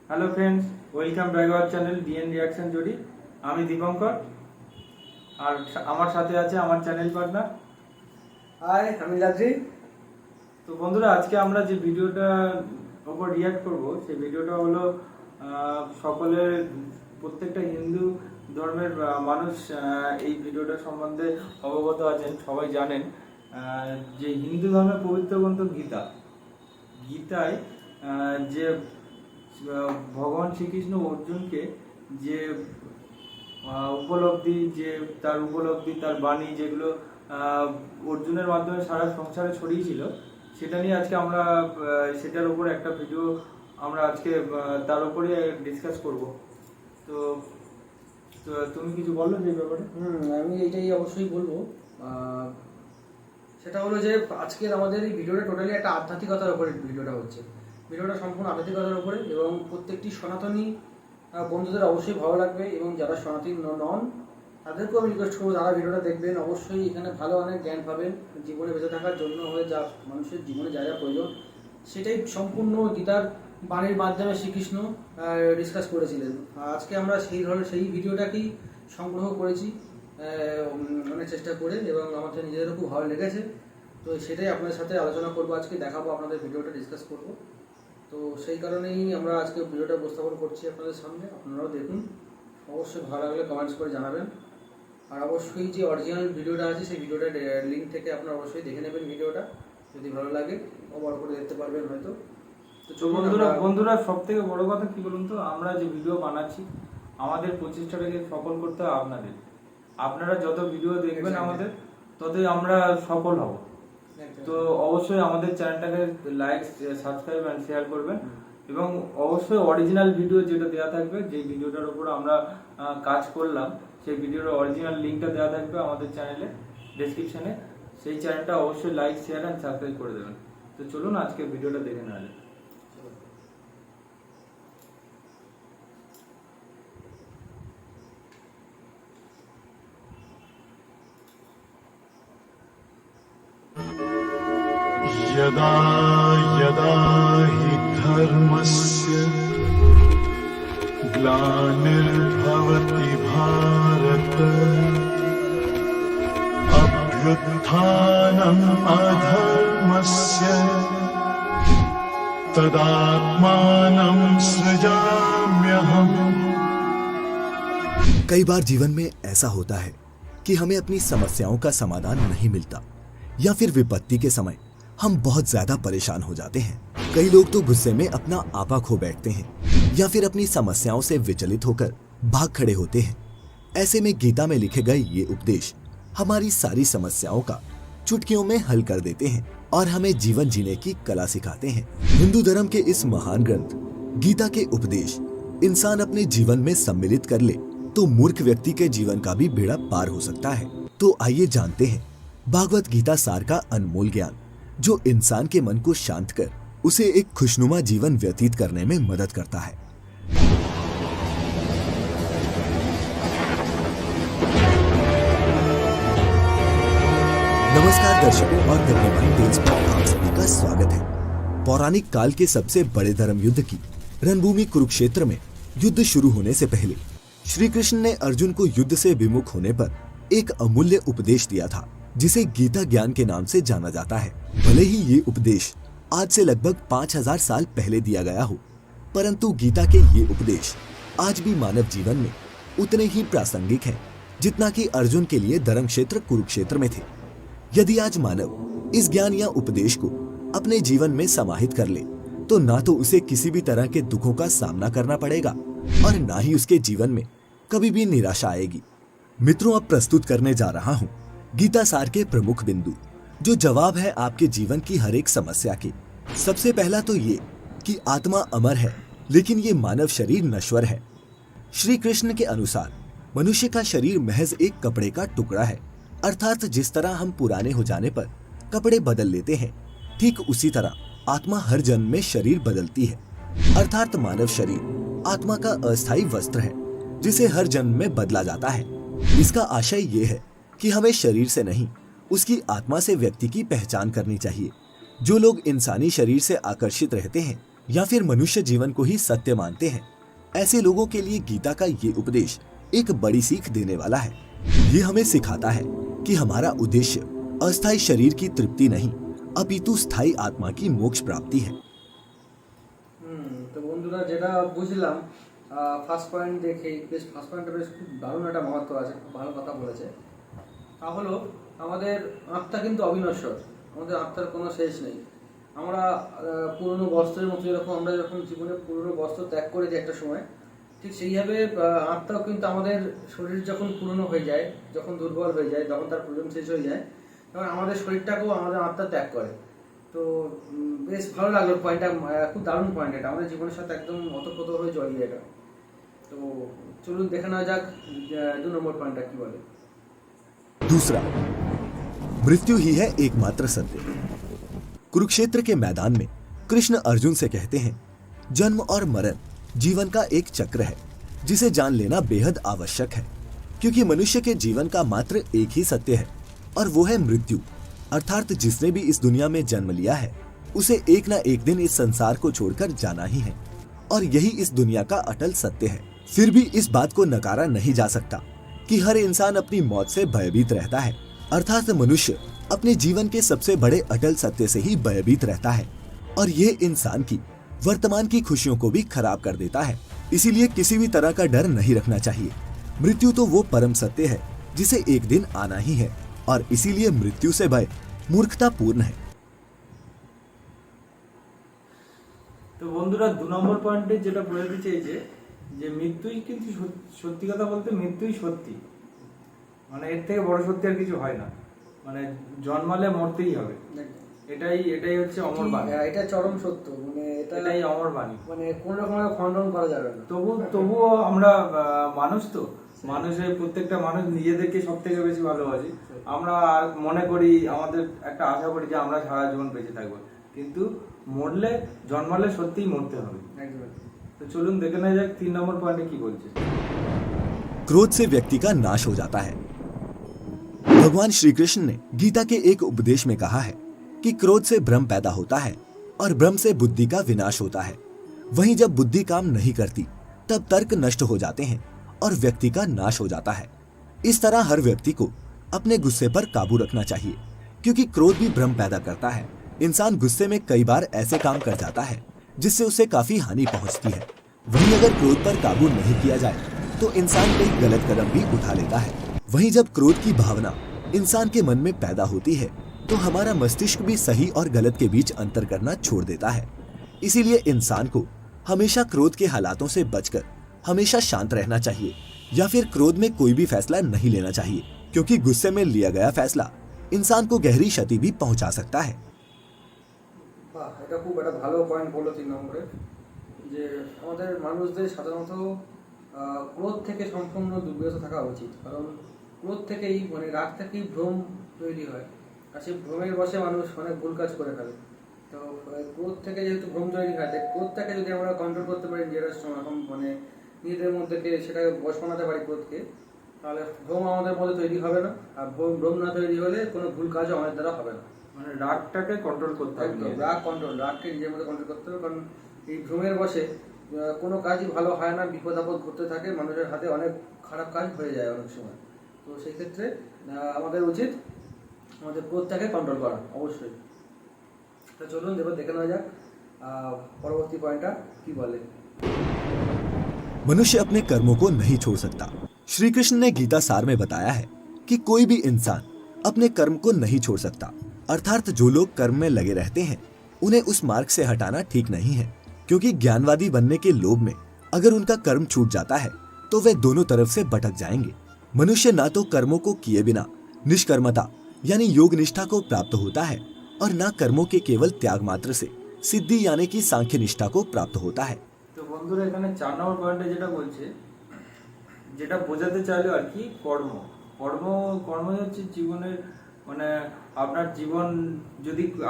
Hello friends, welcome back our channel D N reaction জুড়ি। আমি দীপঙ্কর, আর আমার সাথে আছে আমার চ্যানেল পার্টনার। হাই, আমি লাদ্রি। তো বন্ধুরা, আজকে আমরা যে ভিডিওটা ওপর রিয়াক্ট করব, সেই ভিডিওটা হলো সকলের, প্রত্যেকটা হিন্দু ধর্মের মানুষ এই ভিডিওটা সম্বন্ধে অবগত আছেন, সবাই জানেন যে হিন্দু ধর্মের পবিত্র গ্রন্থ গীতায় যে ভগবান শ্রীকৃষ্ণ অর্জুনকে যে উপলব্ধি তার বাণী যেগুলো অর্জুনের মাধ্যমে সারা সংসারে ছড়িয়েছিল, সেটা নিয়ে আজকে আমরা সেটার উপর একটা ভিডিও আমরা আজকে তার উপরে ডিসকাস করব। তো তো তুমি কিছু বলো যে ব্যাপারে। আমি এইটাই অবশ্যই বলবো। সেটা হলো যে আজকের আমাদের এই ভিডিওটা টোটালি একটা আধ্যাত্মিকতার উপরে ভিডিওটা হচ্ছে। ভিডিওটা সম্পূর্ণ আধ্যাত্মিকতার উপরে, এবং প্রত্যেকটি সনাতনী বন্ধুদের অবশ্যই ভালো লাগবে, এবং যারা সনাতনী নন তাদেরকেও আমি রিকোয়েস্ট করবো, যারা ভিডিওটা দেখবেন অবশ্যই এখানে ভালো অনেক জ্ঞান পাবেন। জীবনে বেঁচে থাকার জন্য হয়ে যা মানুষের জীবনে যা যা প্রয়োজন, সেটাই সম্পূর্ণ গীতার বাণীর মাধ্যমে শ্রীকৃষ্ণ ডিসকাস করেছিলেন। আজকে আমরা সেই ভিডিওটাকেই সংগ্রহ করেছি অনেক চেষ্টা করে, এবং আমাদের নিজেদেরও খুব ভালো লেগেছে। তো সেটাই আপনাদের সাথে আলোচনা করবো, আজকে দেখাবো, আপনাদের ভিডিওটা ডিসকাস করব। তো সেই কারণেই আমরা আজকে ভিডিওটা উপস্থাপন করছি আপনাদের সামনে। আপনারাও দেখুন, অবশ্যই ভালো লাগলে কমেন্টস করে জানাবেন। আর অবশ্যই যে অরিজিনাল ভিডিওটা আছে সেই ভিডিওটা লিঙ্ক থেকে আপনারা অবশ্যই দেখে নেবেন। ভিডিওটা যদি ভালো লাগে বড় করে দেখতে পারবেন হয়তো। তো বন্ধুরা সব থেকে বড় কথা কি বলুন তো, আমরা যে ভিডিও বানাচ্ছি, আমাদের প্রচেষ্টাটাকে সফল করতে হবে আপনাদের। আপনারা যত ভিডিও দেখবেন আমাদের, ততই আমরা সফল হব। তো অবশ্যই আমাদের চ্যানেলটাকে লাইক, সাবস্ক্রাইব এন্ড শেয়ার করবেন, এবং অবশ্যই অরিজিনাল ভিডিও যেটা দেওয়া থাকবে, যে ভিডিওটার উপর আমরা কাজ করলাম, সেই ভিডিওর অরিজিনাল লিঙ্কটা দেওয়া থাকবে আমাদের চ্যানেলে ডেসক্রিপশনে। সেই চ্যানেলটা অবশ্যই লাইক, শেয়ার এন্ড সাবস্ক্রাইব করে দেবেন। তো চলুন আজকে ভিডিওটা দেখে নেওয়া যাক। यदा यदा हि धर्मस्य ग्लानिर्भवति भारत अभ्युत्थानम् अधर्मस्य तदात्मानं सृजाम्यहम्। कई बार जीवन में ऐसा होता है कि हमें अपनी समस्याओं का समाधान नहीं मिलता, या फिर विपत्ति के समय हम बहुत ज्यादा परेशान हो जाते हैं। कई लोग तो गुस्से में अपना आपा खो बैठते हैं, या फिर अपनी समस्याओं से विचलित होकर भाग खड़े होते हैं। ऐसे में गीता में लिखे गए ये उपदेश हमारी सारी समस्याओं का चुटकियों में हल कर देते हैं और हमें जीवन जीने की कला सिखाते हैं। हिंदू धर्म के इस महान ग्रंथ गीता के उपदेश इंसान अपने जीवन में सम्मिलित कर ले तो मूर्ख व्यक्ति के जीवन का भी बेड़ा पार हो सकता है। तो आइए जानते हैं भागवत गीता सार का अनमोल ज्ञान, जो इंसान के मन को शांत कर उसे एक खुशनुमा जीवन व्यतीत करने में मदद करता है। नमस्कार दर्शकों और धन्यवाद पेज पर आप सभी का स्वागत है। पौराणिक काल के सबसे बड़े धर्म युद्ध की रणभूमि कुरुक्षेत्र में युद्ध शुरू होने से पहले श्री कृष्ण ने अर्जुन को युद्ध से विमुख होने पर एक अमूल्य उपदेश दिया था, जिसे गीता ज्ञान के नाम से जाना जाता है। भले ही ये उपदेश आज से लगभग 5000 साल पहले दिया गया हो, परंतु गीता के ये उपदेश आज भी मानव जीवन में उतने ही प्रासंगिक हैं जितना कि अर्जुन के लिए धर्म क्षेत्र कुरुक्षेत्र में थे। यदि आज मानव इस ज्ञान या उपदेश को अपने जीवन में समाहित कर ले, तो ना तो उसे किसी भी तरह के दुखों का सामना करना पड़ेगा और ना ही उसके जीवन में कभी भी निराशा आएगी। मित्रों, अब प्रस्तुत करने जा रहा हूँ गीता सार के प्रमुख बिंदु, जो जवाब है आपके जीवन की हर एक समस्या के। सबसे पहला तो ये कि आत्मा अमर है, लेकिन ये मानव शरीर नश्वर है। श्री कृष्ण के अनुसार मनुष्य का शरीर महज एक कपड़े का टुकड़ा है, अर्थात जिस तरह हम पुराने हो जाने पर कपड़े बदल लेते हैं, ठीक उसी तरह आत्मा हर जन्म में शरीर बदलती है। अर्थात मानव शरीर आत्मा का अस्थायी वस्त्र है, जिसे हर जन्म में बदला जाता है। इसका आशय ये है कि हमें शरीर से नहीं, उसकी आत्मा से व्यक्ति की पहचान करनी चाहिए। जो लोग इंसानी शरीर से आकर्षित रहते हैं, या फिर मनुष्य जीवन को ही सत्य मानते हैं, ऐसे लोगों के लिए गीता का ये उपदेश एक बड़ी सीख देने वाला है। ये हमें सिखाता है कि हमारा उद्देश्य अस्थायी शरीर की तृप्ति नहीं, अपितु स्थायी आत्मा की मोक्ष प्राप्ति है। তো বন্ধুরা যেটা বুঝলাম ফার্স্ট পয়েন্ট দেখে ফার্স্ট পয়েন্টটা বেশ খুব দারুণ একটা মহত্ব আছে, খুব ভালো কথা বলেছে। তা হলো আমাদের আত্মা কিন্তু অবিনশ্বর, আমাদের আত্মার কোনো শেষ নেই। আমরা পুরনো বস্ত্রের মতো যেরকম আমরা যখন জীবনে পুরনো বস্ত্র ত্যাগ করে দিই একটা সময়, ঠিক সেইভাবে আত্মাও কিন্তু আমাদের শরীর যখন পুরনো হয়ে যায়, যখন দুর্বল হয়ে যায়, যখন তার প্রয়োজন শেষ হয়ে যায়, তখন আমাদের শরীরটাকেও আমাদের আত্মা ত্যাগ করে। তো বেশ ভালো লাগলো পয়েন্টটা, খুব দারুণ পয়েন্ট এটা, আমাদের জীবনের সাথে একদম ওতপ্রোতভাবে জড়িয়ে এটা। তো চলুন দেখে নেওয়া যাক 2 নম্বর পয়েন্টটা কি বলে। दूसरा, मृत्यु ही है एकमात्र सत्य। कुरुक्षेत्र के मैदान में कृष्ण अर्जुन से कहते हैं, जन्म और मरण जीवन का एक चक्र है जिसे जान लेना बेहद आवश्यक है, क्योंकि मनुष्य के जीवन का मात्र एक ही सत्य है और वो है मृत्यु। अर्थात जिसने भी इस दुनिया में जन्म लिया है उसे एक ना एक दिन इस संसार को छोड़कर जाना ही है, और यही इस दुनिया का अटल सत्य है। फिर भी इस बात को नकारा नहीं जा सकता कि हर इंसान अपनी मौत से भयभीत रहता है, अर्थात मनुष्य अपने जीवन के सबसे बड़े अटल सत्य से ही भयभीत रहता है, और यह इंसान की वर्तमान की खुशियों को भी खराब कर देता है। इसीलिए किसी भी तरह का डर नहीं रखना चाहिए। मृत्यु तो वो परम सत्य है जिसे एक दिन आना ही है, और इसीलिए मृत्यु से भय मूर्खतापूर्ण है। তো বন্ধুরা 2 নম্বর পয়েন্টে যেটা বোঝাতে চেয়েছে যে মৃত্যুই কিন্তু সত্যি কথা বলতে মৃত্যুই সত্যি, মানে এর থেকে বড় সত্যি আর কিছু হয় না, মানে জন্মালে মরতেই হবে, এটাই হচ্ছে অমর বাণী। এটা চরম সত্য, মানে এটাই অমর বাণী, মানে কোন রকম খণ্ডন করা যাবে না। তবুও আমরা মানুষ তো, মানুষের প্রত্যেকটা মানুষ নিজেদেরকে সব থেকে বেশি ভালোবাসি। আমরা মনে করি, আমাদের একটা আশা করি যে আমরা সারা জীবন বেঁচে থাকবো, কিন্তু জন্মালে সত্যিই মরতে হবে। তো চলুন দেখে নেওয়া যাক 3 নম্বর পয়েন্টে কি বলছে। क्रोध से व्यक्ति का नाश हो जाता है। भगवान श्री कृष्ण ने गीता के एक उपदेश में कहा है कि क्रोध से भ्रम पैदा होता है और भ्रम से बुद्धि का विनाश होता है। वहीं जब बुद्धि काम नहीं करती तब तर्क नष्ट हो जाते हैं और व्यक्ति का नाश हो जाता है। इस तरह हर व्यक्ति को अपने गुस्से पर काबू रखना चाहिए, क्योंकि क्रोध भी भ्रम पैदा करता है। इंसान गुस्से में कई बार ऐसे काम कर जाता है जिससे उसे काफी हानि पहुंचती है। वहीं अगर क्रोध पर काबू नहीं किया जाए तो इंसान कई गलत कदम भी उठा लेता है। वहीं जब क्रोध की भावना इंसान के मन में पैदा होती है तो हमारा मस्तिष्क भी सही और गलत के बीच अंतर करना छोड़ देता है। इसीलिए इंसान को हमेशा क्रोध के हालातों से बचकर हमेशा शांत रहना चाहिए, या फिर क्रोध में कोई भी फैसला नहीं लेना चाहिए, क्योंकि गुस्से में लिया गया फैसला इंसान को गहरी क्षति भी पहुंचा सकता है। বাহ, এটা খুব একটা ভালো পয়েন্ট বললো 3 নম্বরে, যে আমাদের মানুষদের সাধারণত ক্রোধ থেকে সম্পূর্ণ দূরবিরত থাকা উচিত। কারণ ক্রোধ থেকেই, মানে রাগ থেকেই ভ্রম তৈরি হয়, আর সেই ভ্রমের বশে মানুষ অনেক ভুল কাজ করে ফেলে। তো ক্রোধ থেকে যেহেতু ভ্রম তৈরি হয়, ক্রোধটাকে যদি আমরা কন্ট্রোল করতে পারি নিজেরা, এখন মানে নিজেদের মধ্যে সেটাকে বশ বানাতে পারি ক্রোধকে, তাহলে ভ্রম আমাদের মধ্যে তৈরি হবে না, আর ভ্রম না তৈরি হলে কোনো ভুল কাজও আমাদের দ্বারা হবে না। মানে রাগটাকে কন্ট্রোল করতে হবে, রাগকে নিজের মধ্যে কন্ট্রোল করতে হবে। কারণ এই ভ্রমের বশে কোনো কাজই ভালো হয় না, বিপদ আপদ ঘটতে থাকে, মানুষের হাতে অনেক খারাপ কাজ হয়ে যায় অনেক সময়। তো সেই ক্ষেত্রে আমাদের উচিত আমাদের ক্রোধটাকে কন্ট্রোল করা অবশ্যই। তো চলুন এবার দেখে নেওয়া যাক পরবর্তী পয়েন্টটা কি বলে। मनुष्य अपने कर्मों को नहीं छोड़ सकता। श्री कृष्ण ने गीता सार में बताया है कि कोई भी इंसान अपने कर्म को नहीं छोड़ सकता, अर्थात जो लोग कर्म में लगे रहते हैं उन्हें उस मार्ग से हटाना ठीक नहीं है, क्योंकि ज्ञानवादी बनने के लोभ में अगर उनका कर्म छूट जाता है तो वे दोनों तरफ से भटक जाएंगे। मनुष्य ना तो कर्मों को किए बिना निष्कर्मता यानी योग निष्ठा को प्राप्त होता है, और ना कर्मों के केवल त्याग मात्र से सिद्धि यानी कि सांख्य निष्ठा को प्राप्त होता है। তো বন্ধুরা এখানে 4 নম্বর পয়েন্টে যেটা বলছে, যেটা বোঝাতে চাইলো আর কি, কর্ম হচ্ছে জীবনের, মানে আপনার জীবন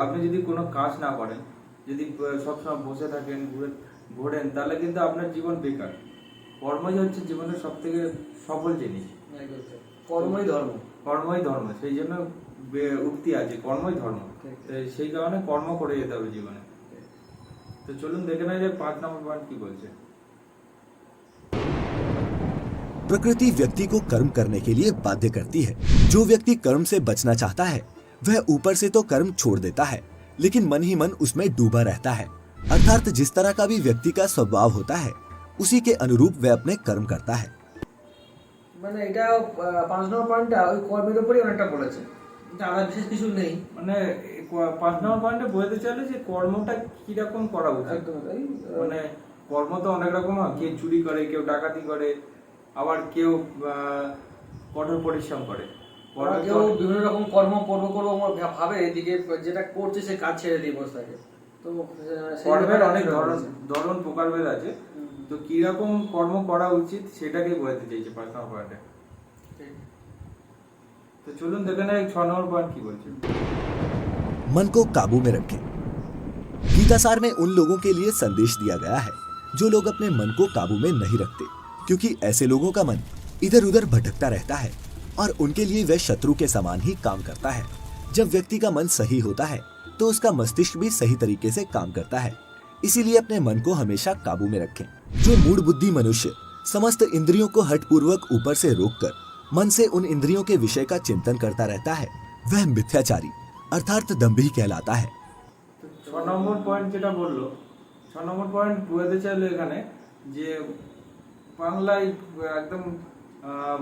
আপনি যদি কোনো কাজ না করেন, যদি সবসময় বসে থাকেন, ঘোরেন, তাহলে কিন্তু আপনার জীবন বেকার। কর্মই হচ্ছে জীবনের সব থেকে সফল জিনিস। কর্মই ধর্ম, সেই জন্য উক্তি আছে, কর্মই ধর্ম। সেই কারণে কর্ম করে যেতে হবে জীবনে। তো চলুন দেখে নেওয়া যাক 5 নম্বর পয়েন্ট কি বলছে। प्रकृति व्यक्ति को कर्म करने के लिए बाध्य करती है। जो व्यक्ति कर्म से बचना चाहता है वह ऊपर से तो कर्म छोड़ देता है, लेकिन मन ही मन उसमें डूबा रहता है। अर्थात जिस तरह का भी व्यक्ति का स्वभाव होता है उसी के अनुरूप वह अपने कर्म करता है। মানে এটা 5 নম্বর পয়েন্টটা ওই কর্মের উপরই অনেকটা বলেছে, এটা আলাদা বিশেষ কিছু নেই। মানে 5 নম্বর পয়েন্টে বলতে চাইলে যে কর্মটা কি রকম করা উচিত। একদম তাই। মানে কর্ম তো অনেক রকম হয়, কেউ চুরি করে, কেউ ডাকাতি করে, আবার কেউ কঠোর পরিশ্রম করে। ওরা কেউ বিভিন্ন রকম কর্ম করবো ভাবে এদিকে যেটা করছে সে কাজ ছেড়ে দিয়ে বসে থাকে। তো কর্মের অনেক ধরন প্রকারভেদ আছে, তো কিরকম কর্ম করা উচিত সেটাকে বলতে চাইছে 5 নম্বর পয়েন্টে। তো চলুন দেখে নেই 6 নম্বর পয়েন্ট কি বলছে। मन को काबू में रखें। गीतासार में उन लोगों के लिए संदेश दिया गया है जो लोग अपने मन को काबू में नहीं रखते, क्योंकि ऐसे लोगों का मन इधर उधर भटकता रहता है और उनके लिए वह शत्रु के समान ही काम करता है। जब व्यक्ति का मन सही होता है तो उसका मस्तिष्क भी सही तरीके से काम करता है। इसीलिए अपने मन को हमेशा काबू में रखें। जो मूढ़ बुद्धि मनुष्य समस्त इंद्रियों को हठपूर्वक ऊपर से रोककर मन से उन इंद्रियों के विषय का चिंतन करता रहता है वह मिथ्याचारी अर्थात दंभी कहलाता है। 6 নম্বর পয়েন্ট যেটা বললো, 6 নম্বর পয়েন্ট বলতে চাইলো এখানে যে বাংলায় একদম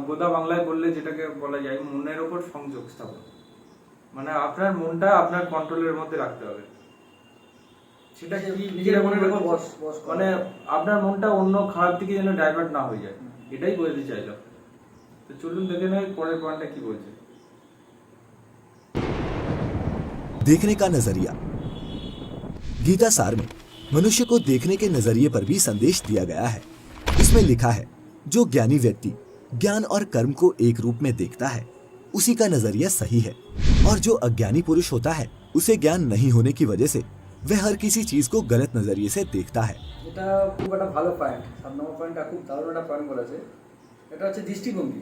গোদা বাংলায় বললে যেটাকে বলা যায় মনের ওপর সংযোগ স্থাপন। মানে আপনার মনটা আপনার কন্ট্রোলের মধ্যে রাখতে হবে। সেটা কি নিজের মনের উপর বস মানে আপনার মনটা অন্য খারাপ দিকে যেন ডাইভার্ট না হয়ে যায়, এটাই বলতে চাইলো। তো চলুন দেখে নেই পরের পয়েন্টটা কি বলছে। देखने का नजरिया। गीता सार में मनुष्य को देखने के नजरिए पर भी संदेश दिया गया है। इसमें लिखा है जो ज्ञानी व्यक्ति ज्ञान और कर्म को एक रूप में देखता है उसी का नजरिया सही है, और जो अज्ञानी पुरुष होता है उसे ज्ञान नहीं होने की वजह से वह हर किसी चीज को गलत नजरिए से देखता है। এটা খুব একটা ভালো পয়েন্ট, 7 নম্বর পয়েন্টটা খুব দারুণ একটা পয়েন্ট বলেছে। এটা হচ্ছে দৃষ্টিভঙ্গি।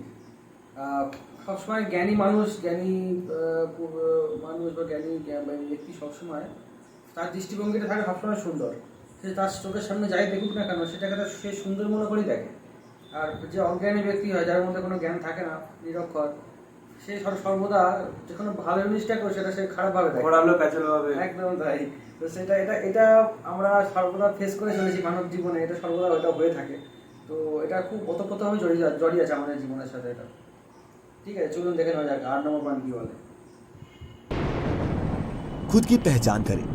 সবসময় জ্ঞানী মানুষ বা জ্ঞানী ব্যক্তি সবসময় তার দৃষ্টিভঙ্গিটা থাকে সবসময় সুন্দর। সে তার চোখের সামনে যাই দেখুক না কেন সেটাকে সে সুন্দর মনে করেই দেখে। আর যে অজ্ঞানী ব্যক্তি হয়, যার মধ্যে কোনো জ্ঞান থাকে না, নিরক্ষর, সে সর্বদা যে কোনো ভালো জিনিসটা করে সেটা সে খারাপভাবে দেখে, একদম তাই। তো সেটা এটা আমরা সর্বদা ফেস করে চলেছি মানব জীবনে, এটা সর্বদা ওটা হয়ে থাকে। তো এটা খুব ওতপ্রোতভাবে জড়িয়ে আছে আমাদের জীবনের সাথে এটা। ঠিক আছে, চলুন দেখে নেওয়া যাক 8 নম্বর পয়েন্ট কি বলে। खुद की पहचान करें।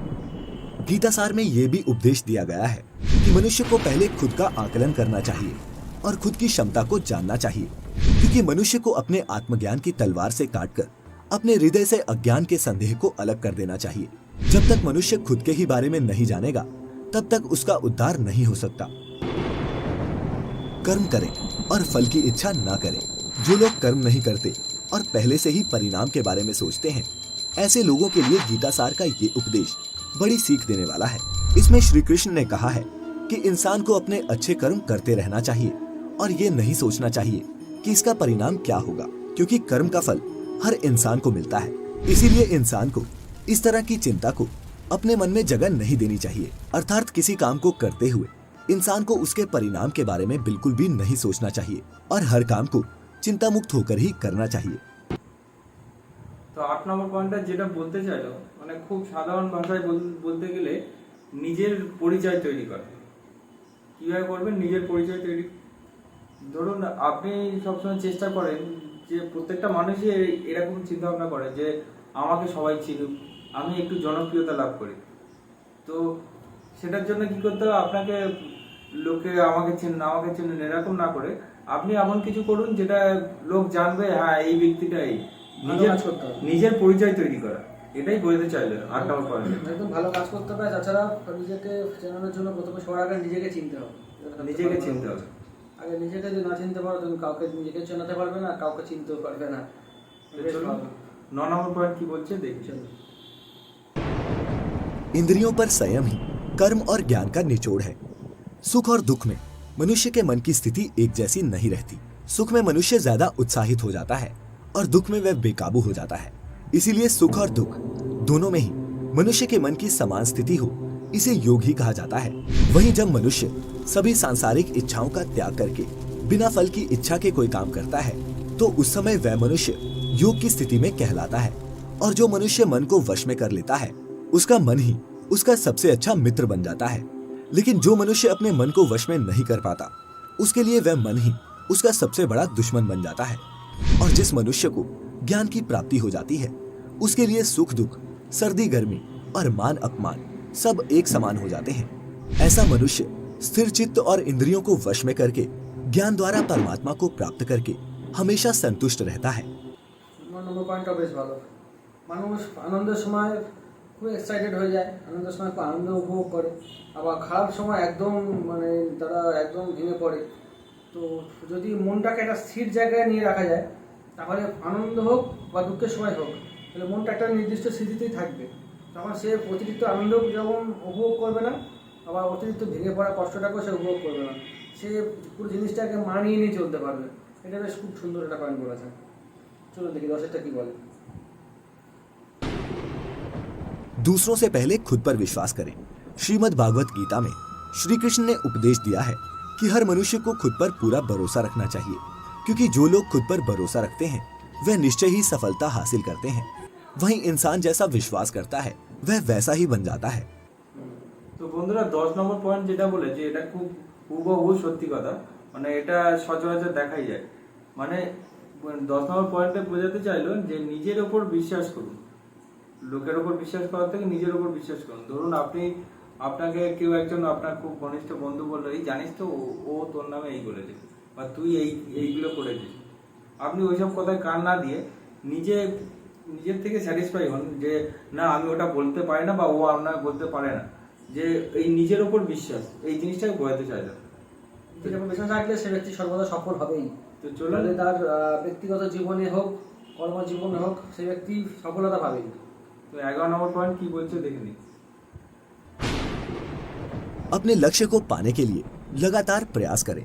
गीतासार में यह भी उपदेश दिया गया है कि मनुष्य को पहले खुद का आकलन करना चाहिए और खुद की क्षमता को जानना चाहिए, क्योंकि मनुष्य को अपने आत्मज्ञान की तलवार से काटकर अपने हृदय से अज्ञान के संदेह को अलग कर देना चाहिए। जब तक मनुष्य खुद के ही बारे में नहीं जानेगा तब तक उसका उद्धार नहीं हो सकता। कर्म करें और फल की इच्छा न करें। जो लोग कर्म नहीं करते और पहले से ही परिणाम के बारे में सोचते हैं, ऐसे लोगों के लिए गीतासार का ये उपदेश बड़ी सीख देने वाला है। इसमें श्री कृष्ण ने कहा है कि इंसान को अपने अच्छे कर्म करते रहना चाहिए और ये नहीं सोचना चाहिए कि इसका परिणाम क्या होगा, क्योंकि कर्म का फल हर इंसान को मिलता है। इसीलिए इंसान को इस तरह की चिंता को अपने मन में जगह नहीं देनी चाहिए। अर्थात किसी काम को करते हुए इंसान को उसके परिणाम के बारे में बिल्कुल भी नहीं सोचना चाहिए और हर काम को चिंता मुक्त होकर ही करना चाहिए। তো 8 নম্বর পয়েন্টটা যেটা বলতে চাইলো, মানে খুব সাধারণ ভাষায় বলতে গেলে নিজের পরিচয় তৈরি করা। কিভাবে করবেন নিজের পরিচয় তৈরি? ধরুন আপনি সবসময় চেষ্টা করেন যে প্রত্যেকটা মানুষই এরকম চিন্তা ভাবনা করে যে আমাকে সবাই চিনুক, আমি একটু জনপ্রিয়তা লাভ করি। তো সেটার জন্য কি করতে হবে, আপনাকে লোকে আমাকে চিনুন এরকম না করে আপনি এমন কিছু করুন যেটা লোক জানবে, হ্যাঁ এই ব্যক্তিটা এই। নিজের পরিচয় তৈরি করা, এটাই বলতে চাইলেন 8 নম্বর পয়েন্ট। একদম ভালো কাজ করতে হবে। তাছাড়া নিজেকে চেনানোর জন্য প্রথমে সবার আগে নিজেকে চিনতে হবে। আগে নিজেকে যদি না চিনতে পারো তুমি কাউকে নিজেকে চেনাতে পারবে না, কাউকে চিনতেও পারবে না। 9 নম্বর পয়েন্ট কি বলছে দেখি। इंद्रियों पर संयम ही कर्म और ज्ञान का निचोड़ है। सुख और दुख में मनुष्य के मन की स्थिति एक जैसी नहीं रहती। सुख में मनुष्य ज्यादा उत्साहित हो जाता है और दुख में वह बेकाबू हो जाता है। इसीलिए सुख और दुख दोनों में ही मनुष्य के मन की समान स्थिति हो इसे योग ही कहा जाता है। वहीं जब मनुष्य सभी सांसारिक इच्छाओं का त्याग करके बिना फल की इच्छा के कोई काम करता है तो उस समय वह मनुष्य योग की स्थिति में कहलाता है। और जो मनुष्य मन को वश में कर लेता है उसका मन ही उसका सबसे अच्छा मित्र बन जाता है। लेकिन जो मनुष्य अपने मन को वश में नहीं कर पाता उसके लिए वह मन ही उसका सबसे बड़ा दुश्मन बन जाता है। और जिस मनुष्य को ज्ञान की प्राप्ति हो जाती है उसके लिए सुख दुख, सर्दी गर्मी और मान अपमान सब एक समान हो जाते हैं। ऐसा मनुष्य स्थिर चित्त और इंद्रियों को वश में करके ज्ञान द्वारा परमात्मा को प्राप्त करके हमेशा संतुष्ट रहता है। নম্বর পয়েন্টটা বেশ ভালো। মানুষ আনন্দের সময় খুব এক্সাইটেড হয়ে যায়, আনন্দের সময় খুব আনন্দ উপভোগ করে, আবার খারাপ সময় একদম মানে তারা একদম ভেঙে পড়ে। তো যদি মনটাকে একটা স্থির জায়গায় নিয়ে রাখা যায় তাহলে আনন্দ হোক বা দুঃখের সময় হোক তাহলে মনটা একটা নির্দিষ্ট স্থিতিতেই থাকবে। তখন সে অতিরিক্ত আনন্দ যেমন উপভোগ করবে না, আবার অতিরিক্ত ভেঙে পড়া কষ্টটাকেও সে উপভোগ করবে না, সে পুরো জিনিসটাকে মানিয়ে নিয়ে চলতে পারবে। এটা বেশ খুব সুন্দর একটা পয়েন্ট বলেছেন। চলুন দেখি দশেরটা কি বলে। दूसरों से पहले खुद पर विश्वास करें। श्रीमद् भागवत गीता में श्री कृष्ण ने उपदेश दिया है कि हर मनुष्य को खुद पर पूरा भरोसा रखना चाहिए, क्योंकि जो लोग खुद पर भरोसा रखते हैं वह निश्चय ही सफलता हासिल करते हैं। वहीं इंसान जैसा विश्वास करता है वह वैसा ही बन जाता है। তো বন্ধুরা 10 নম্বর পয়েন্ট যেটা বলে যে এটা খুব হুবহু সত্যি কথা, মানে এটা সচরাচর দেখাই যায়। মানে 10 নম্বর পয়েন্টে বোঝাতে চাইলো যে নিজের ওপর বিশ্বাস করুন, লোকের ওপর বিশ্বাস করার থেকে নিজের ওপর বিশ্বাস করুন। ধরুন আপনাকে কেউ একজন আপনার খুব ঘনিষ্ঠ বন্ধু বললো, এই জানিস তো ও তোর নামে এই বলেছে বা তুই এইগুলো করেছিস, আপনি ওইসব কথায় কান না দিয়ে নিজের থেকে স্যাটিসফাই হন যে না আমি ওটা বলতে পারি না বা ও আপনাকে বলতে পারে না, যে এই নিজের ওপর বিশ্বাস এই জিনিসটাকে বোঝাতে চাইলো। নিজের উপর বিশ্বাস রাখলে সে ব্যক্তি সর্বদা সফল হবেই। তো চলুন তার ব্যক্তিগত জীবনে হোক কর্মজীবনে হোক সে ব্যক্তি সফলতা পাবেই। তো 11 নম্বর পয়েন্ট কি বলছে দেখে নিই। अपने लक्ष्य को पाने के लिए लगातार प्रयास करें।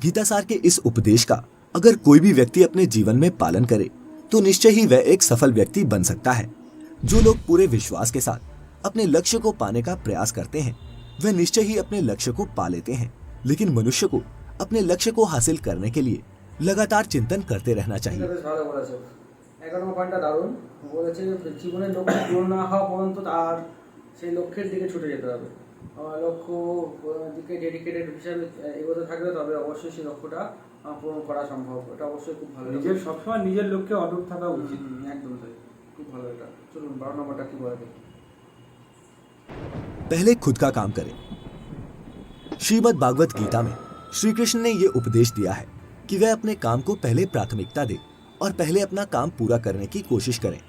गीतासार के इस उपदेश का अगर कोई भी व्यक्ति अपने जीवन में पालन करे तो निश्चय ही वह एक सफल व्यक्ति बन सकता है। जो लोग पूरे विश्वास के साथ अपने लक्ष्य को पाने का प्रयास करते हैं वह निश्चय ही अपने लक्ष्य को पा लेते हैं। लेकिन मनुष्य को अपने लक्ष्य को हासिल करने के लिए लगातार चिंतन करते रहना चाहिए। বেশ ভালো বলেছে। 11 নম্বর পয়েন্টটা দারুণ বলেছে। জীবনের লক্ষ্য পূরণ না হওয়া পর্যন্ত তার সেই লক্ষ্যের দিকে ছুটে যেতে হবে। লক্ষ্য দিকে ডেডিকেটেড হিসাবে এগোতে থাকলে তবে অবশ্যই সেই লক্ষ্যটা পূরণ করা সম্ভব। এটা অবশ্যই খুব ভালো। নিজের সবসময় নিজের লক্ষ্যে অটুট থাকা উচিত। একদম তাই, খুব ভালো এটা। চলুন 12 নম্বরটা কি বলে দেখি। पहले खुद का काम करें। श्रीमद् भागवत गीता में श्री कृष्ण ने ये उपदेश दिया है कि वह अपने काम को पहले प्राथमिकता दे और पहले अपना काम पूरा करने की कोशिश करें,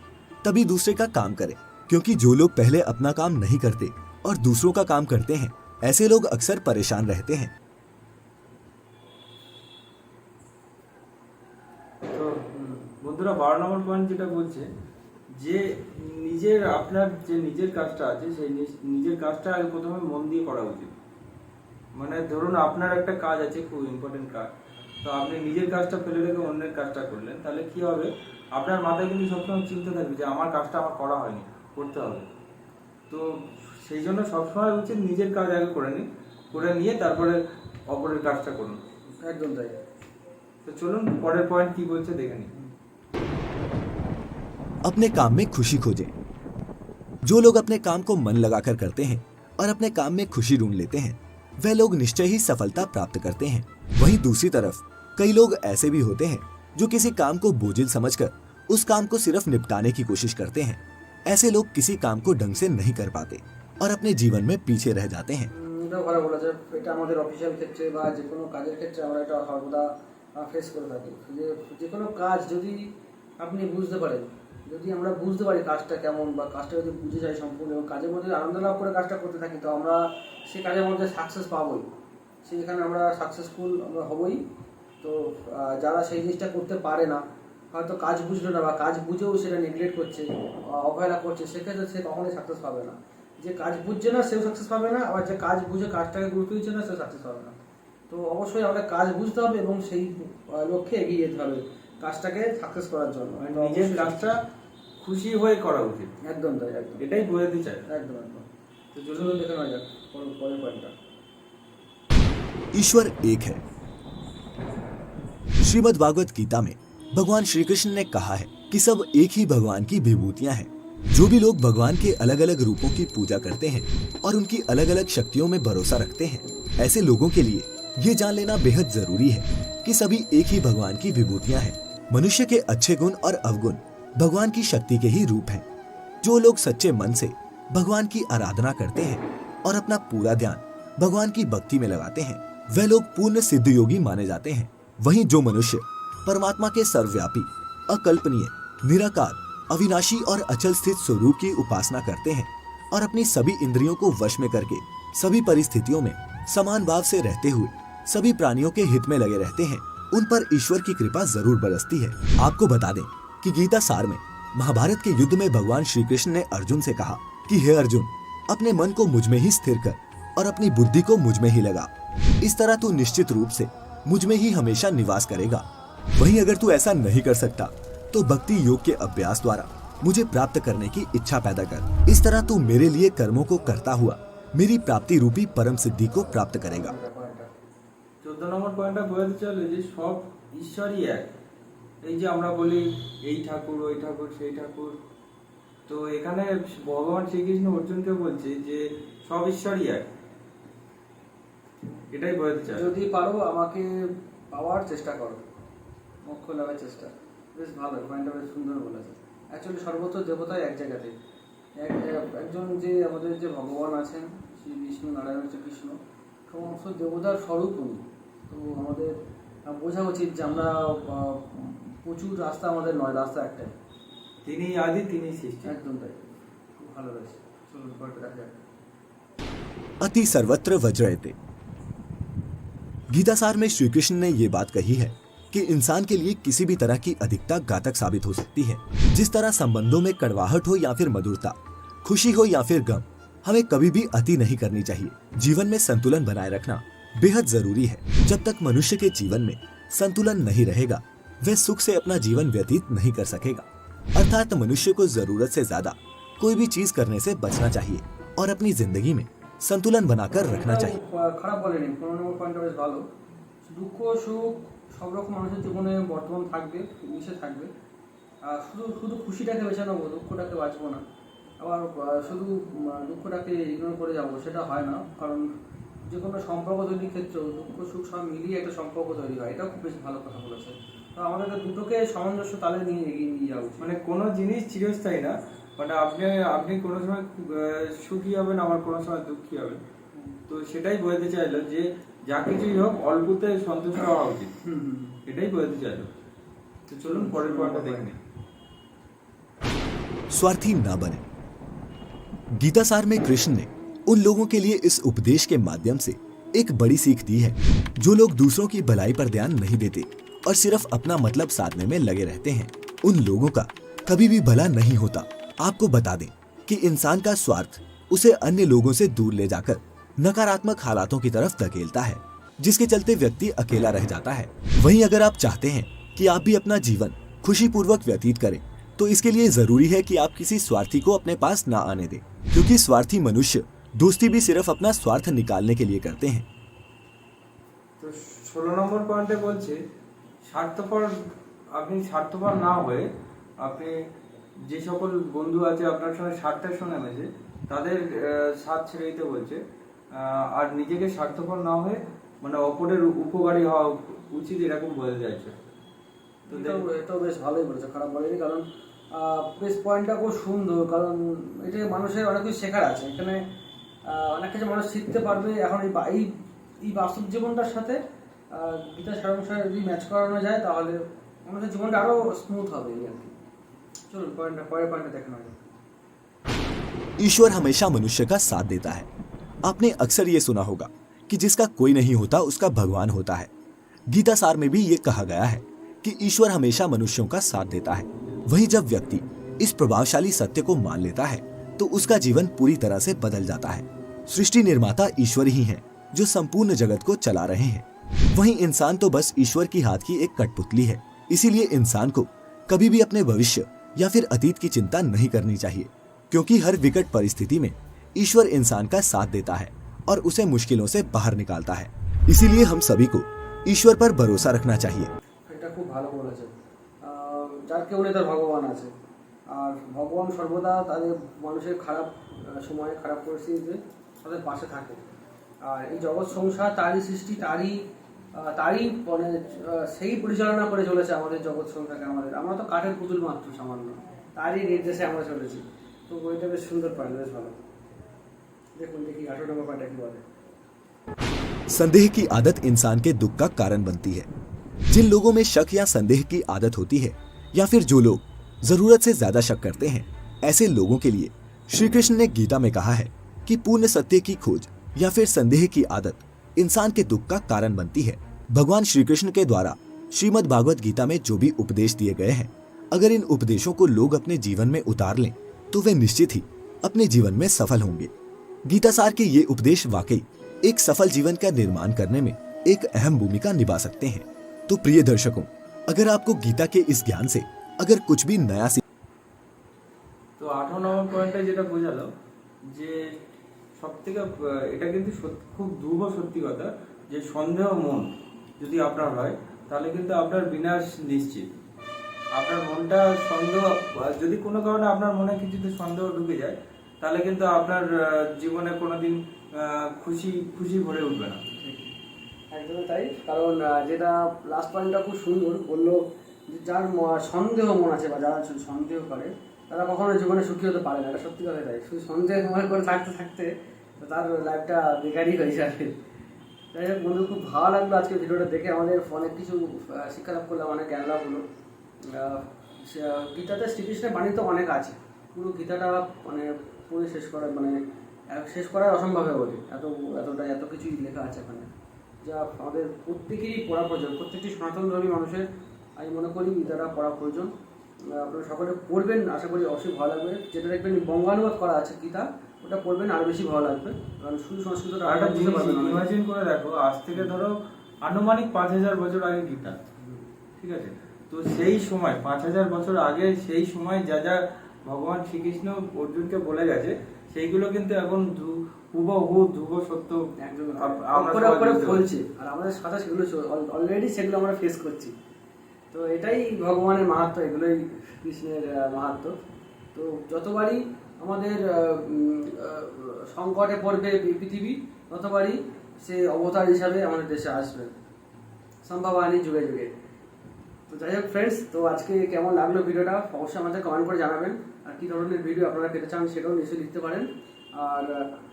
तभी दूसरे का काम करें। क्योंकि जो लोग पहले अपना काम नहीं करते और दूसरों का काम करते हैं ऐसे लोग अक्सर परेशान रहते हैं। তো বন্ধুরা 12 নম্বর পয়েন্ট যেটা বলছে যে আপনার যে নিজের কাজটা আছে সেই নিজের কাজটা আগে প্রথমে মন দিয়ে করা উচিত। মানে ধরুন আপনার একটা কাজ আছে খুব ইম্পর্টেন্ট কাজ, তো আপনি নিজের কাজটা ফেলে রেখে অন্যের কাজটা করলেন, তাহলে কি হবে আপনার মাথায় কিন্তু সবসময় চিন্তা থাকবে যে আমার কাজটা আমার করা হয়নি, করতে হবে। তো সেই জন্য সবসময় উচিত নিজের কাজ আগে করে নিয়ে তারপরে অপরের কাজটা করুন। একদম তাই। तो चलो परेर पॉइंट की बोलছে দেখে নি। अपने काम में खुशी खोजें। जो लोग अपने काम को मन लगाकर करते हैं और अपने काम में खुशी ढूंढ लेते हैं वह लोग निश्चय ही सफलता प्राप्त करते हैं। वहीं दूसरी तरफ कई लोग ऐसे भी होते हैं जो किसी काम को बोझिल समझकर उस काम को सिर्फ निपटाने की कोशिश करते हैं। ऐसे लोग किसी काम को ढंग से नहीं कर पाते और अपने जीवन में पीछे रह जाते हैं। এটাও ভালো বলেছে। এটা আমাদের অফিসিয়াল ক্ষেত্রে বা যে কোনো কাজের ক্ষেত্রে আমরা এটা সর্বদা ফেস করে থাকি। যে কোনো কাজ যদি আপনি বুঝতে পারেন, যদি আমরা বুঝতে পারি কাজটা কেমন বা কাজটা যদি বুঝে যাই সম্পূর্ণ এবং কাজের মধ্যে আনন্দ লাভ করে কাজটা করতে থাকি তো আমরা সেই কাজের মধ্যে সাকসেস পাবোই, সেখানে আমরা সাকসেসফুল আমরা হবই। তো যারা সেই জিনিসটা করতে পারে না, হয়তো কাজ বুঝলো না বা কাজ বুঝেও সেটা নেগলেক্ট করছে, অবহেলা করছে, সেক্ষেত্রে সে কখনোই সাকসেস পাবে না। যে কাজ বুঝছে না সেও সাকসেস পাবে না, আবার যে কাজ বুঝে কাজটাকে গুরুত্ব দিচ্ছে না সেও সাকসেস পাবে না। তো অবশ্যই আমাদের কাজ বুঝতে হবে এবং সেই লক্ষ্যে এগিয়ে যেতে হবে কাজটাকে সাকসেস করার জন্য। নিজের কাজটা খুশি হয়ে করা উচিত। একদম তাই, একদম এটাই বোঝাতে চাই। একদম একদম। তো চলুন দেখে নেওয়া যাক পরের পয়েন্টটা। ईश्वर एक है। श्रीमद् भागवत गीता में भगवान श्री कृष्ण ने कहा है कि सब एक ही भगवान की विभूतियां हैं। जो भी लोग भगवान के अलग अलग रूपों की पूजा करते हैं और उनकी अलग अलग शक्तियों में भरोसा रखते हैं, ऐसे लोगों के लिए ये जान लेना बेहद जरूरी है कि सभी एक ही भगवान की विभूतियां हैं। मनुष्य के अच्छे गुण और अवगुण भगवान की शक्ति के ही रूप हैं। जो लोग सच्चे मन से भगवान की आराधना करते हैं और अपना पूरा ध्यान भगवान की भक्ति में लगाते हैं, वह लोग पूर्ण सिद्ध योगी माने जाते हैं। वहीं जो मनुष्य परमात्मा के सर्वव्यापी, अकल्पनीय, निराकार, अविनाशी और अचल स्थित स्वरूप की उपासना करते हैं और अपनी सभी इंद्रियों को वश में करके सभी परिस्थितियों में समान भाव से रहते हुए सभी प्राणियों के हित में लगे रहते हैं, उन पर ईश्वर की कृपा जरूर बरसती है। आपको बता दें कि गीता सार में महाभारत के युद्ध में भगवान श्री कृष्ण ने अर्जुन से कहा कि हे अर्जुन, अपने मन को मुझ में ही स्थिर कर और अपनी बुद्धि को मुझ में ही लगा। इस तरह तू निश्चित रूप से मुझ में ही हमेशा निवास करेगा। वहीं अगर तू ऐसा नहीं कर सकता तो भक्ति योग के अभ्यास द्वारा मुझे प्राप्त करने की इच्छा पैदा कर। इस तरह तू मेरे लिए कर्मों को करता हुआ मेरी प्राप्ति रूपी परम सिद्धि को प्राप्त करेगा। 14 নম্বর পয়েন্টটা বোঝাতে চাইলে যে সব ঈশ্বরই এক। এই যে আমরা বলি এই ঠাকুর ওই ঠাকুর সেই ঠাকুর, তো এখানে ভগবান শ্রীকৃষ্ণ অর্জুনকে বলছে যে সব ঈশ্বরই এক, এটাই বোঝাতে চাই। যদি পারো আমাকে পাওয়ার চেষ্টা করো, মোক্ষ লাভের চেষ্টা। বেশ ভালো, পয়েন্টটা বেশ সুন্দর বলেছে। অ্যাকচুয়ালি সর্বত্র দেবতাই এক জায়গাতে, একজন যে আমাদের যে ভগবান আছেন শ্রী বিষ্ণু নারায়ণ শ্রীকৃষ্ণ, সমস্ত দেবতার স্বরূপ উনি। তো আমাদের বোঝা উচিত যে আমরা প্রচুর রাস্তা আমাদের নয়, রাস্তা একটাই, তিনি আদি তিনি সৃষ্টি। একদম তাই, খুব ভালো রয়েছে। চলুন পয়েন্টটা দেখা যাক। अति सर्वत्र वज्रयते। गीतासार में श्री कृष्ण ने ये बात कही है कि इंसान के लिए किसी भी तरह की अधिकता घातक साबित हो सकती है। जिस तरह संबंधों में कड़वाहट हो या फिर मधुरता, खुशी हो या फिर गम, हमें कभी भी अति नहीं करनी चाहिए। जीवन में संतुलन बनाए रखना बेहद जरूरी है। जब तक मनुष्य के जीवन में संतुलन नहीं रहेगा, वह सुख से अपना जीवन व्यतीत नहीं कर सकेगा। अर्थात मनुष्य को जरूरत से ज्यादा कोई भी चीज करने से बचना चाहिए और अपनी जिंदगी में संतुलन बनाकर रखना चाहिए। খারাপ বলেনি, 15 নম্বর পয়েন্টটা বেশ ভালো। দুঃখ সুখ সব রকম মানুষের জীবনে বর্তমান থাকবে, মিশে থাকবে। আর শুধু খুশিটাকে বেছে নেবো, দুঃখটাকে বাঁচবো না। আবার শুধু দুঃখটাকে ইগনোর করে যাবো, সেটা হয় না। কারণ যে কোনো সম্পর্ক তৈরির ক্ষেত্রেও দুঃখ সুখ সব মিলিয়ে একটা সম্পর্ক তৈরি হয়। এটাও খুব বেশ ভালো কথা বলেছে। তো আমাদেরকে দুটোকে সামঞ্জস্য তালে নিয়ে এগিয়ে নিয়ে যাওয়া উচিত। মানে কোনো জিনিস চিরস্থায়ী না, মানে আপনি কোনো সময় সুখী হবেন, আবার কোনো সময় দুঃখী হবেন। তো সেটাই বোঝাতে চাইলো যে যা কিছুই হোক অল্পতে সন্তুষ্ট হওয়া উচিত, এটাই বোঝাতে চাইলো। তো চলুন পরের পয়েন্টটা দেখে নিই। स्वार्थी न बने। गीतासार में कृष्ण ने उन लोगों के लिए इस उपदेश के माध्यम से एक बड़ी सीख दी है जो लोग दूसरों की भलाई पर ध्यान नहीं देते और सिर्फ अपना मतलब साधने में लगे रहते हैं। उन लोगों का कभी भी भला नहीं होता। आपको बता दें कि इंसान का स्वार्थ उसे अन्य लोगों से दूर ले जाकर नकारात्मक हालातों की तरफ धकेलता है, जिसके चलते व्यक्ति अकेला रह जाता है। वहीं अगर आप चाहते हैं कि आप भी अपना जीवन खुशीपूर्वक व्यतीत करें, तो इसके लिए जरूरी है कि आप किसी स्वार्थी को अपने पास ना आने दें, क्योंकि स्वार्थी मनुष्य दोस्ती भी सिर्फ अपना स्वार्थ निकालने के लिए करते हैं। তো 16 নম্বর পয়েন্টে বলছে স্বার্থপর, আপনি স্বার্থপর না হয়ে আপনি যে সকল বন্ধু আছে আপনার সঙ্গে স্বার্থের সঙ্গে মেশে তাদের স্বার্থ ছেড়ে দিতে বলছে। আর নিজেকে স্বার্থপর না হয়ে মানে অপরের উপকারী হওয়া উচিত, এরকম বলে যাচ্ছে। তো এটাও বেশ ভালোই বলেছে, খারাপ বলেনি। কারণ বেশ পয়েন্টটা খুব সুন্দর। কারণ এটা মানুষের অনেক কিছু শেখার আছে এখানে, অনেক কিছু মানুষ শিখতে পারবে। এখন এই বাস্তব জীবনটার সাথে গীতা সারাংশটা যদি ম্যাচ করানো যায় তাহলে মানুষের জীবনটা আরো স্মুথ হবে আর কি। চলুন পরের পয়েন্টটা দেখে নেওয়া যাক। ईश्वर हमेशा मनुष्य का साथ देता है। आपने अक्सर ये सुना होगा कि जिसका कोई नहीं होता उसका भगवान होता है। गीता सार में भी ये कहा गया है कि ईश्वर हमेशा मनुष्यों का साथ देता है। वहीं जब व्यक्ति इस प्रभावशाली सत्य को मान लेता है तो उसका जीवन पूरी तरह से बदल जाता है। सृष्टि निर्माता ईश्वर ही हैं, जो संपूर्ण जगत को चला रहे हैं। वहीं इंसान तो बस ईश्वर की हाथ की एक कठपुतली है। इसीलिए इंसान को कभी भी अपने भविष्य या फिर अतीत की चिंता नहीं करनी चाहिए, क्योंकि हर विकट परिस्थिति में ईश्वर इंसान का साथ देता है और उसे मुश्किलों से बाहर निकालता है। इसीलिए हम सभी को ईश्वर पर भरोसा रखना चाहिए। এটা খুব ভালো বলেছে। যার কেউ নেই তার ভগবান আছে, আর ভগবান সর্বদা তাদের মানুষের খারাপ সময়ে খারাপ পরিস্থিতিতে তাদের পাশে থাকে। আর এই জগৎ সংসার তারই সৃষ্টি, তারই মানে সেই পরিচালনা করে চলেছে আমাদের জগৎ সংসারকে। আমরা তো কাঠের পুতুল মাত্র সামান্য, তারই নির্দেশে আমরা চলেছি। তো বইটা বেশ সুন্দর পাইল, বেশ ভালো। দেখুন দেখি 18 নম্বর পার্টটা কি বলে। संदेह की आदत इंसान के दुख का कारण बनती है। जिन लोगों में शक या संदेह की आदत होती है, या फिर जो लोग जरूरत से ज्यादा शक करते हैं, ऐसे लोगों के लिए श्री कृष्ण ने गीता में कहा है कि पूर्ण सत्य की खोज या फिर संदेह की आदत इंसान के दुख का कारण बनती है। भगवान श्री कृष्ण के द्वारा श्रीमद् भागवत गीता में जो भी उपदेश दिए गए हैं, अगर इन उपदेशों को लोग अपने जीवन में उतार लें तो वे निश्चित ही अपने जीवन में सफल होंगे। गीता सार के ये उपदेश वाकई एक सफल जीवन का निर्माण करने में एक अहम भूमिका निभा सकते हैं। तो प्रिय दर्शकों, अगर आपको गीता के इस ज्ञान से अगर कुछ भी नया তো 18 নম্বর পয়েন্টে যেটা বোঝালো যে সব থেকে এটা কিন্তু খুব ধ্রুব সত্যি কথা যে সন্দেহ মন যদি আপনার হয় তাহলে কিন্তু আপনার বিনাশ নিশ্চিত। আপনার মনটা সন্দেহ, যদি কোনো কারণে আপনার মনে কিছুতে সন্দেহ ঢুকে যায় তাহলে কিন্তু আপনার জীবনে কোনোদিন খুশি ভরে উঠবে না। একদমই তাই। কারণ যেটা লাস্ট পয়েন্টটা খুব সুন্দর বললো, যে যার সন্দেহ মন আছে বা যারা সন্দেহ করে তারা কখনো জীবনে সুখী হতে পারে না। এটা সত্যি কথা তাই। শুধু সন্দেহ মনে করে থাকতে থাকতে তার লাইফটা বেকারই হয়ে যাবে। যাই হোক বন্ধু, খুব ভালো লাগলো আজকে ভিডিওটা দেখে। আমাদের অনেক কিছু শিক্ষা লাভ করলাম, অনেক জ্ঞান লাভ হলো। গীতাতে শ্রীকৃষ্ণের বাণী তো অনেক আছে, পুরো গীতাটা মানে পড়ে শেষ করার অসম্ভব হয়ে বলে এত কিছুই লেখা আছে এখানে, যা আমাদের প্রত্যেকেরই পড়া প্রয়োজন। প্রত্যেকটি সনাতনধর্মী মানুষের আমি মনে করি গীতাটা পড়া প্রয়োজন। আপনারা সকলে পড়বেন, আশা করি অবশ্যই ভালো লাগবে। যেটা দেখবেন বঙ্গানুবাদ করা আছে গীতা, ওটা পড়বেন আরও বেশি ভালো লাগবে। কারণ শুধু সংস্কৃতটা একটা জিনিস ইমাজিন করে দেখো, আজ থেকে ধরো আনুমানিক 5000 বছর আগে গীতা, ঠিক আছে? তো সেই সময় 5000 বছর আগে সেই সময় যা যা ভগবান শ্রীকৃষ্ণ অর্জুনকে বলে গেছে সেইগুলো কিন্তু এখন হুবহু ধ্রুব সত্য আমরা বলছি। আর আমাদের সাথে সেগুলো অলরেডি সেগুলো আমরা ফেস করছি। তো এটাই ভগবানের মাহাত্ম্য, এগুলোই কৃষ্ণের মাহাত্ম্য। তো যতবারই আমাদের সংকটে পড়বে পৃথিবী, ততবারই সে অবতার হিসাবে আমাদের দেশে আসবে, সম্ভাবনা যুগে যুগে। তো যাই হোক ফ্রেন্ডস, তো আজকে কেমন লাগলো ভিডিওটা অবশ্যই আমাদের কমেন্ট করে জানাবেন। আর কী ধরনের ভিডিও আপনারা পেতে চান সেটাও নিশ্চয়ই লিখতে পারেন। আর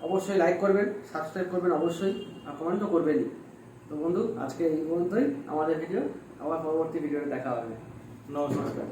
অবশ্যই লাইক করবেন, সাবস্ক্রাইব করবেন অবশ্যই, আর কমেন্টও করবেনই। তো বন্ধু, আজকে এই পর্যন্তই আমাদের ভিডিও। আবার পরবর্তী ভিডিওতে দেখা হবে। নমস্কার।